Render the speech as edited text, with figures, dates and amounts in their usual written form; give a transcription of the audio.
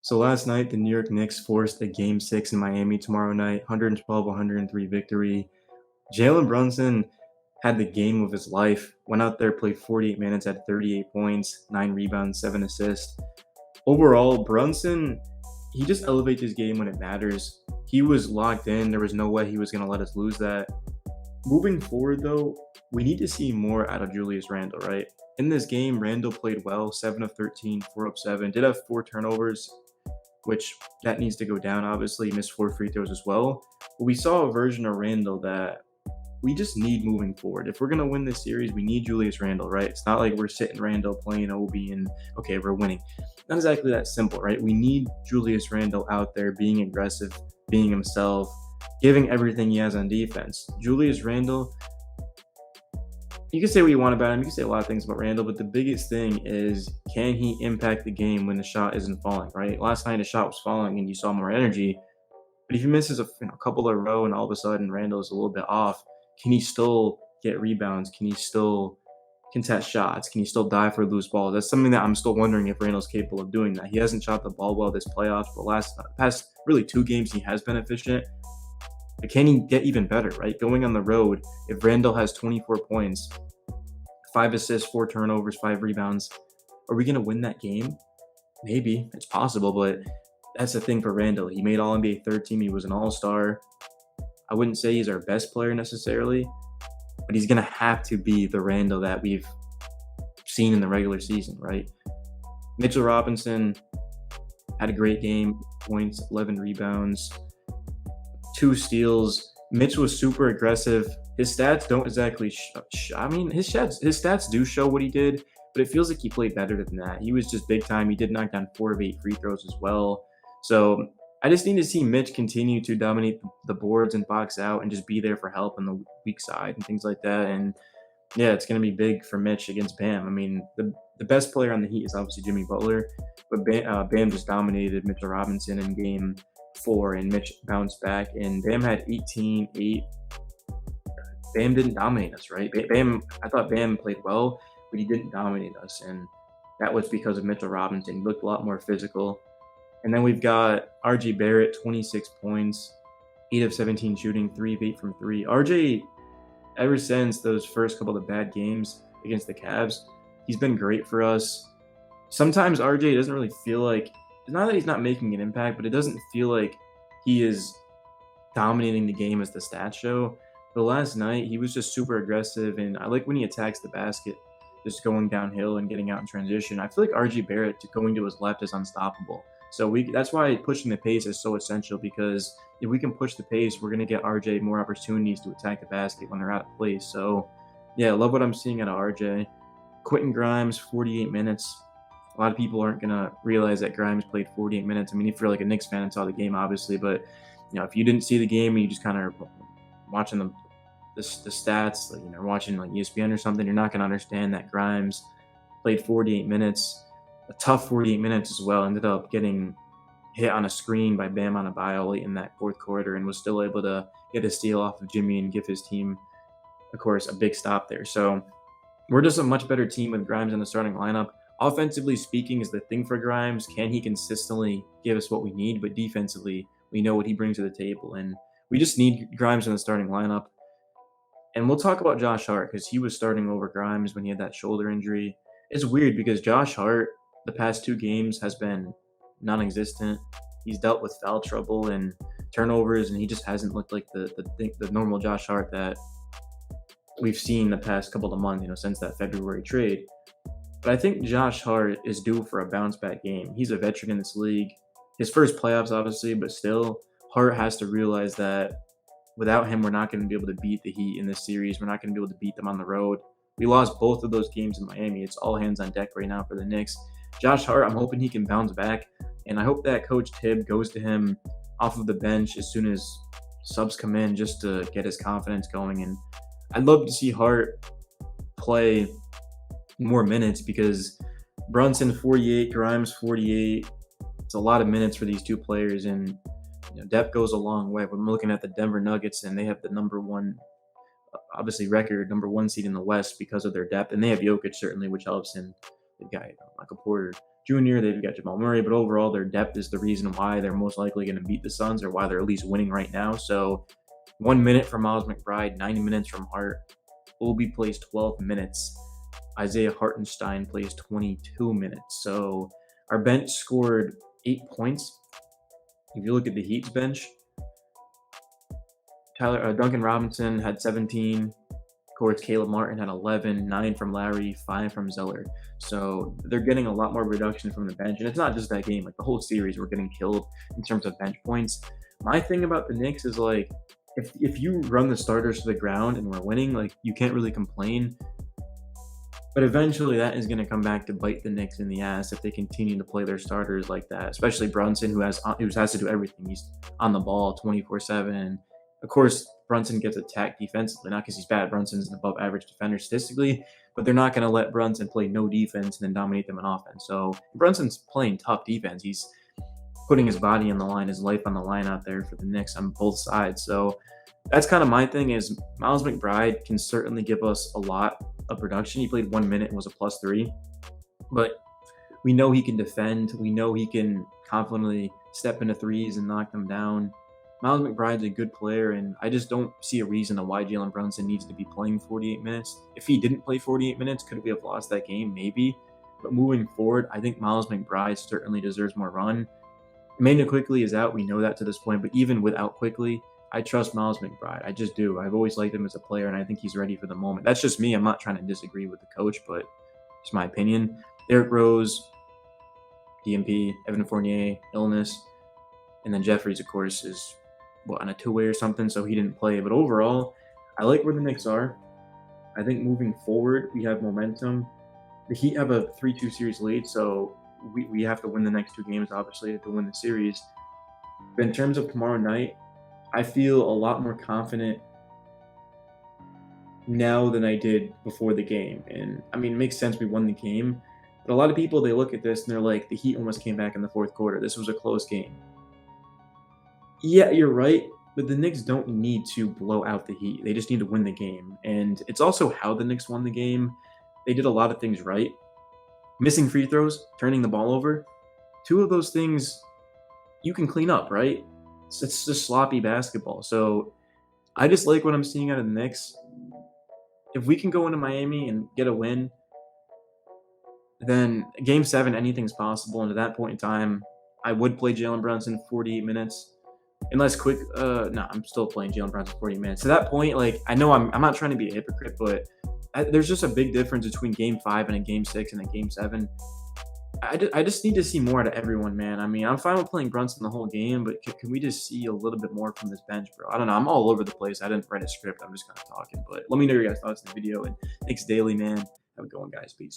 So last night, the New York Knicks forced a Game 6 in Miami tomorrow night, 112-103 victory. Jalen Brunson had the game of his life. Went out there, played 48 minutes, had 38 points, 9 rebounds, 7 assists. Overall, Brunson, he just elevates his game when it matters. He was locked in. There was no way he was going to let us lose that. Moving forward, though, we need to see more out of Julius Randle, right? In this game, Randle played well, 7 of 13, 4 of 7, did have 4 turnovers, which that needs to go down. Obviously, he missed 4 free throws as well. But we saw a version of Randle that we just need moving forward. If we're going to win this series, we need Julius Randle, right? It's not like we're sitting Randle playing Obi and, okay, we're winning. Not exactly that simple, right? We need Julius Randle out there being aggressive, being himself, giving everything he has on defense. Julius Randle, you can say what you want about him. You can say a lot of things about Randle, but the biggest thing is, can he impact the game when the shot isn't falling, right? Last night, the shot was falling and you saw more energy. But if he misses a couple in a row and all of a sudden Randle is a little bit off, can he still get rebounds? Can he still contest shots? Can he still dive for loose balls? That's something that I'm still wondering if Randle's capable of doing that. He hasn't shot the ball well this playoffs, but past really 2 games he has been efficient. But can he get even better, right? Going on the road, if Randle has 24 points, 5 assists, 4 turnovers, 5 rebounds, are we going to win that game? Maybe. It's possible, but that's the thing for Randle. He made All NBA third team. He was an All Star. I wouldn't say he's our best player necessarily, but he's going to have to be the Randle that we've seen in the regular season, right? Mitchell Robinson had a great game, points, 11 rebounds, 2 steals. Mitch was super aggressive. His stats don't exactly his stats do show what he did, but it feels like he played better than that. He was just big time. He did knock down 4 of 8 free throws as well. So I just need to see Mitch continue to dominate the boards and box out and just be there for help on the weak side and things like that. And yeah, it's going to be big for Mitch against Bam. I mean, the best player on the Heat is obviously Jimmy Butler, but Bam just dominated Mitchell Robinson in game 4, and Mitch bounced back. And Bam had 18, 8. Bam didn't dominate us, right? I thought Bam played well, but he didn't dominate us. And that was because of Mitchell Robinson. He looked a lot more physical. And then we've got RJ Barrett, 26 points, 8 of 17 shooting, 3 of 8 from 3. RJ, ever since those first couple of bad games against the Cavs, he's been great for us. Sometimes RJ doesn't really feel like, it's not that he's not making an impact, but it doesn't feel like he is dominating the game as the stats show. But last night, he was just super aggressive, and I like when he attacks the basket, just going downhill and getting out in transition. I feel like RJ Barrett going to his left is unstoppable. So that's why pushing the pace is so essential, because if we can push the pace, we're going to get RJ more opportunities to attack the basket when they're out of place. So, yeah, I love what I'm seeing out of RJ. Quentin Grimes, 48 minutes. A lot of people aren't going to realize that Grimes played 48 minutes. I mean, if you're like a Knicks fan and saw the game, obviously, but if you didn't see the game and you just kind of watching the stats, like, watching like ESPN or something, you're not going to understand that Grimes played 48 minutes, a tough 48 minutes as well. Ended up getting hit on a screen by Bam Adebayo late in that fourth quarter, and was still able to get a steal off of Jimmy and give his team, of course, a big stop there. So we're just a much better team with Grimes in the starting lineup. Offensively speaking is the thing for Grimes. Can he consistently give us what we need? But defensively, we know what he brings to the table, and we just need Grimes in the starting lineup. And we'll talk about Josh Hart, because he was starting over Grimes when he had that shoulder injury. It's weird because Josh Hart, the past 2 games, has been non-existent. He's dealt with foul trouble and turnovers, and he just hasn't looked like the normal Josh Hart that we've seen the past couple of months, since that February trade. But I think Josh Hart is due for a bounce-back game. He's a veteran in this league. His first playoffs, obviously, but still, Hart has to realize that without him, we're not going to be able to beat the Heat in this series. We're not going to be able to beat them on the road. We lost both of those games in Miami. It's all hands on deck right now for the Knicks. Josh Hart, I'm hoping he can bounce back, and I hope that Coach Tibb goes to him off of the bench as soon as subs come in, just to get his confidence going. And I'd love to see Hart play more minutes, because Brunson 48, Grimes 48. It's a lot of minutes for these 2 players, and depth goes a long way. When I'm looking at the Denver Nuggets, and they have the number 1, obviously number 1 seed in the West because of their depth, and they have Jokic certainly, which helps, and they've got Michael Porter, Jr., they've got Jamal Murray, but overall their depth is the reason why they're most likely going to beat the Suns, or why they're at least winning right now. So 1 minute from Miles McBride, 90 minutes from Hart. Obi plays 12 minutes. Isaiah Hartenstein plays 22 minutes. So our bench scored 8 points. If you look at the Heat's bench, Duncan Robinson had 17. Of course, Caleb Martin had 11, 9 from Lowry, 5 from Zeller. So they're getting a lot more reduction from the bench. And it's not just that game. Like, the whole series, we're getting killed in terms of bench points. My thing about the Knicks is, like, if you run the starters to the ground and we're winning, like, you can't really complain. But eventually that is going to come back to bite the Knicks in the ass if they continue to play their starters like that, especially Brunson, who has to do everything. He's on the ball 24/7. Of course, Brunson gets attacked defensively, not because he's bad. Brunson's an above average defender statistically, but they're not going to let Brunson play no defense and then dominate them in offense. So Brunson's playing tough defense. He's putting his body on the line, his life on the line out there for the Knicks on both sides. So that's kind of my thing, is Miles McBride can certainly give us a lot of production. He played 1 minute and was a +3, but we know he can defend. We know he can confidently step into threes and knock them down. Miles McBride's a good player, and I just don't see a reason to why Jalen Brunson needs to be playing 48 minutes. If he didn't play 48 minutes, could we have lost that game? Maybe. But moving forward, I think Miles McBride certainly deserves more run. Emmanuel Quickley is out. We know that to this point, but even without Quickley, I trust Miles McBride. I just do. I've always liked him as a player, and I think he's ready for the moment. That's just me. I'm not trying to disagree with the coach, but it's my opinion. Derrick Rose, DNP, Evan Fournier, illness, and then Jeffries, of course, is on a two-way or something, so he didn't play. But overall, I like where the Knicks are. I think moving forward, we have momentum. The Heat have a 3-2 series lead, so we have to win the next 2 games, obviously, to win the series. But in terms of tomorrow night, I feel a lot more confident now than I did before the game. And I mean, it makes sense, we won the game. But a lot of people, they look at this and they're like, the Heat almost came back in the fourth quarter. This was a close game. Yeah, you're right. But the Knicks don't need to blow out the Heat. They just need to win the game. And it's also how the Knicks won the game. They did a lot of things right. Missing free throws, turning the ball over. 2 of those things you can clean up, right? It's just sloppy basketball. So I just like what I'm seeing out of the Knicks. If we can go into Miami and get a win, then Game 7, anything's possible. And at that point in time, I would play Jalen Brunson 48 minutes. Unless I'm still playing Jalen Brunson 48 minutes. To that point, like, I know I'm not trying to be a hypocrite, but there's just a big difference between Game 5 and a Game 6 and a Game 7. I just need to see more out of everyone, man. I mean, I'm fine with playing Brunson the whole game, but can we just see a little bit more from this bench, bro? I don't know. I'm all over the place. I didn't write a script. I'm just kind of talking. But let me know your guys' thoughts in the video. And thanks daily, man. Have a good one, guys. Peace.